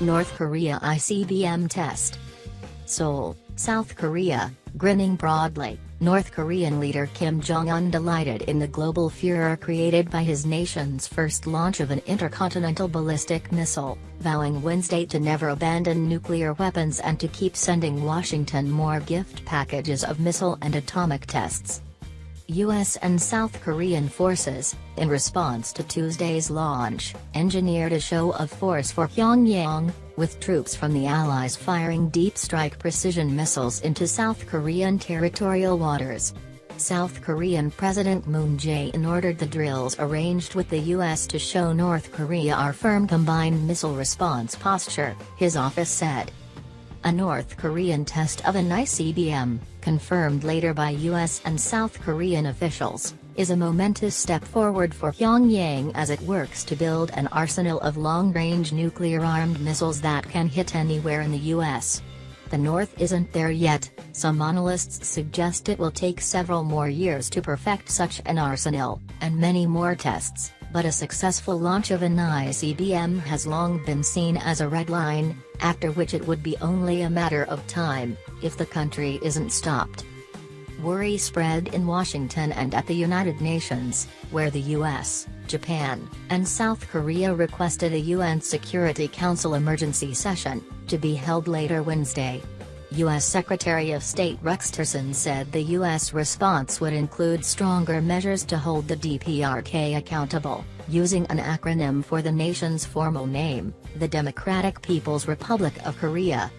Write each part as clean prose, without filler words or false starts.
North Korea ICBM test. Seoul, South Korea, grinning broadly, North Korean leader Kim Jong-un delighted in the global furor created by his nation's first launch of an intercontinental ballistic missile, vowing Wednesday to never abandon nuclear weapons and to keep sending Washington more gift packages of missile and atomic tests. U.S. and South Korean forces, in response to Tuesday's launch, engineered a show of force for Pyongyang, with troops from the Allies firing deep-strike precision missiles into South Korean territorial waters. South Korean President Moon Jae-in ordered the drills arranged with the U.S. to show North Korea our firm combined missile response posture, his office said. A North Korean test of an ICBM, confirmed later by U.S. and South Korean officials, is a momentous step forward for Pyongyang as it works to build an arsenal of long-range nuclear-armed missiles that can hit anywhere in the U.S. The North isn't there yet. Some analysts suggest it will take several more years to perfect such an arsenal, and many more tests, but a successful launch of an ICBM has long been seen as a red line, after which it would be only a matter of time, if the country isn't stopped. Worry spread in Washington and at the United Nations, where the US, Japan, and South Korea requested a UN Security Council emergency session, to be held later Wednesday. U.S. Secretary of State Rex Tillerson said the U.S. response would include stronger measures to hold the DPRK accountable, using an acronym for the nation's formal name, the Democratic People's Republic of Korea.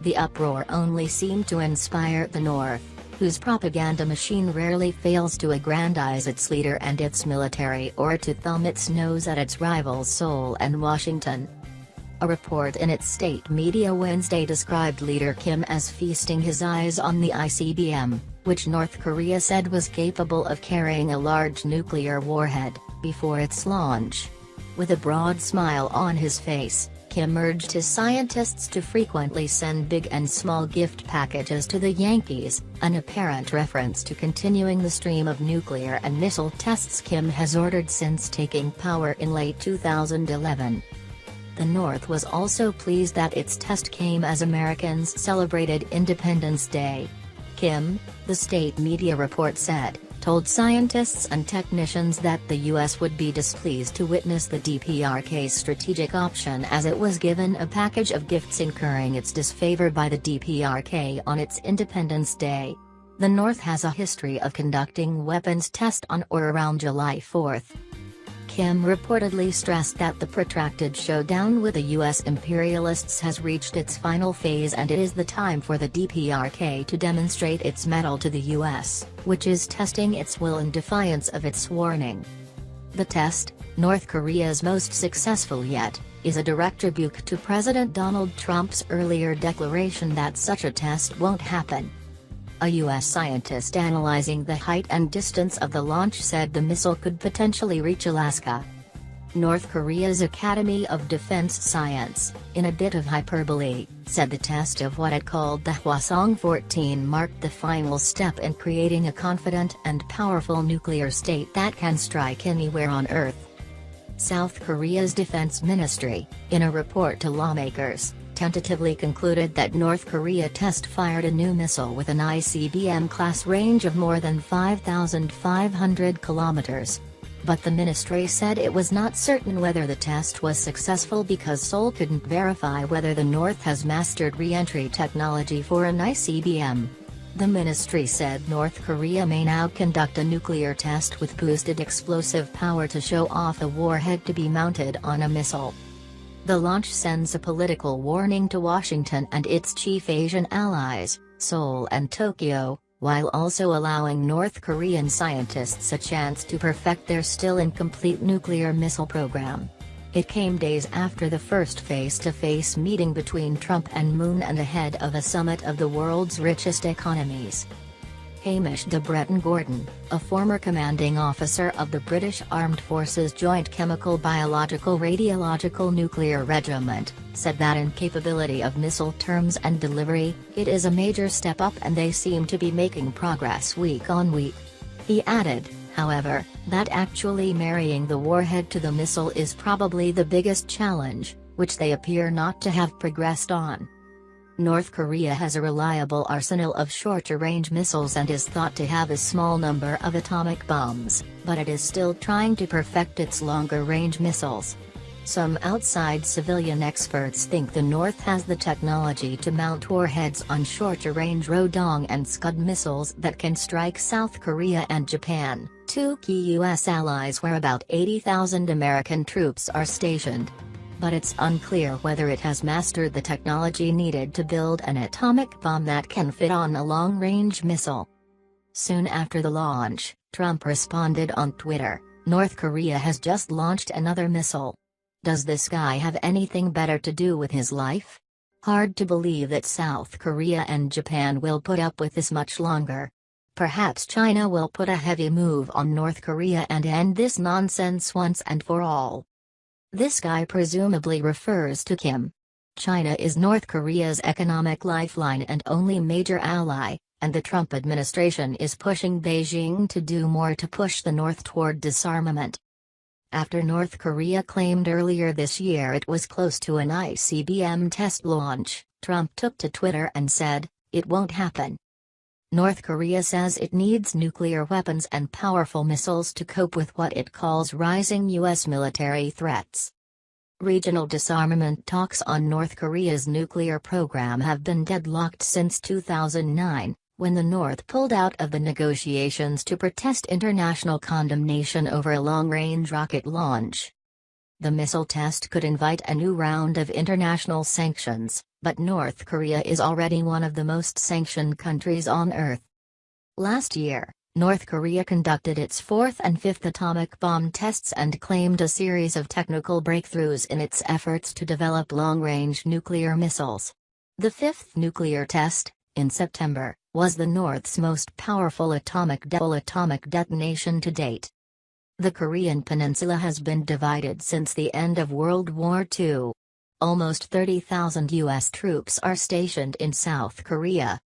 The uproar only seemed to inspire the North, whose propaganda machine rarely fails to aggrandize its leader and its military or to thumb its nose at its rivals Seoul and Washington. A report in its state media Wednesday described Leader Kim as feasting his eyes on the ICBM, which North Korea said was capable of carrying a large nuclear warhead, before its launch. With a broad smile on his face, Kim urged his scientists to frequently send big and small gift packages to the Yankees, an apparent reference to continuing the stream of nuclear and missile tests Kim has ordered since taking power in late 2011. The North was also pleased that its test came as Americans celebrated Independence Day. Kim, the state media report said, told scientists and technicians that the U.S. would be displeased to witness the DPRK's strategic option as it was given a package of gifts incurring its disfavor by the DPRK on its Independence Day. The North has a history of conducting weapons tests on or around July 4. Kim reportedly stressed that the protracted showdown with the U.S. imperialists has reached its final phase and it is the time for the DPRK to demonstrate its mettle to the U.S., which is testing its will in defiance of its warning. The test, North Korea's most successful yet, is a direct rebuke to President Donald Trump's earlier declaration that such a test won't happen. A U.S. scientist analyzing the height and distance of the launch said the missile could potentially reach Alaska. North Korea's Academy of Defense Science, in a bit of hyperbole, said the test of what it called the Hwasong-14 marked the final step in creating a confident and powerful nuclear state that can strike anywhere on Earth. South Korea's defense ministry, in a report to lawmakers, tentatively concluded that North Korea test-fired a new missile with an ICBM class range of more than 5,500 kilometers. But the ministry said it was not certain whether the test was successful because Seoul couldn't verify whether the North has mastered re-entry technology for an ICBM. The ministry said North Korea may now conduct a nuclear test with boosted explosive power to show off a warhead to be mounted on a missile. The launch sends a political warning to Washington and its chief Asian allies, Seoul and Tokyo, while also allowing North Korean scientists a chance to perfect their still incomplete nuclear missile program. It came days after the first face-to-face meeting between Trump and Moon and ahead of a summit of the world's richest economies. Hamish de Breton Gordon, a former commanding officer of the British Armed Forces Joint Chemical Biological Radiological Nuclear Regiment, said that in capability of missile terms and delivery, it is a major step up and they seem to be making progress week on week. He added, however, that actually marrying the warhead to the missile is probably the biggest challenge. which they appear not to have progressed on. North Korea has a reliable arsenal of shorter-range missiles and is thought to have a small number of atomic bombs, but it is still trying to perfect its longer-range missiles. Some outside civilian experts think the North has the technology to mount warheads on shorter-range Rodong and Scud missiles that can strike South Korea and Japan, two key U.S. allies where about 80,000 American troops are stationed. But it's unclear whether it has mastered the technology needed to build an atomic bomb that can fit on a long-range missile. Soon after the launch, Trump responded on Twitter, "North Korea has just launched another missile. Does this guy have anything better to do with his life? Hard to believe that South Korea and Japan will put up with this much longer. Perhaps China will put a heavy move on North Korea and end this nonsense once and for all." This guy presumably refers to Kim. China is North Korea's economic lifeline and only major ally, and the Trump administration is pushing Beijing to do more to push the North toward disarmament. After North Korea claimed earlier this year it was close to an ICBM test launch, Trump took to Twitter and said, "It won't happen." North Korea says it needs nuclear weapons and powerful missiles to cope with what it calls rising U.S. military threats. Regional disarmament talks on North Korea's nuclear program have been deadlocked since 2009, when the North pulled out of the negotiations to protest international condemnation over a long-range rocket launch. The missile test could invite a new round of international sanctions, but North Korea is already one of the most sanctioned countries on Earth. Last year, North Korea conducted its fourth and fifth atomic bomb tests and claimed a series of technical breakthroughs in its efforts to develop long-range nuclear missiles. The fifth nuclear test, in September, was the North's most powerful atomic detonation to date. The Korean peninsula has been divided since the end of World War II. Almost 30,000 U.S. troops are stationed in South Korea,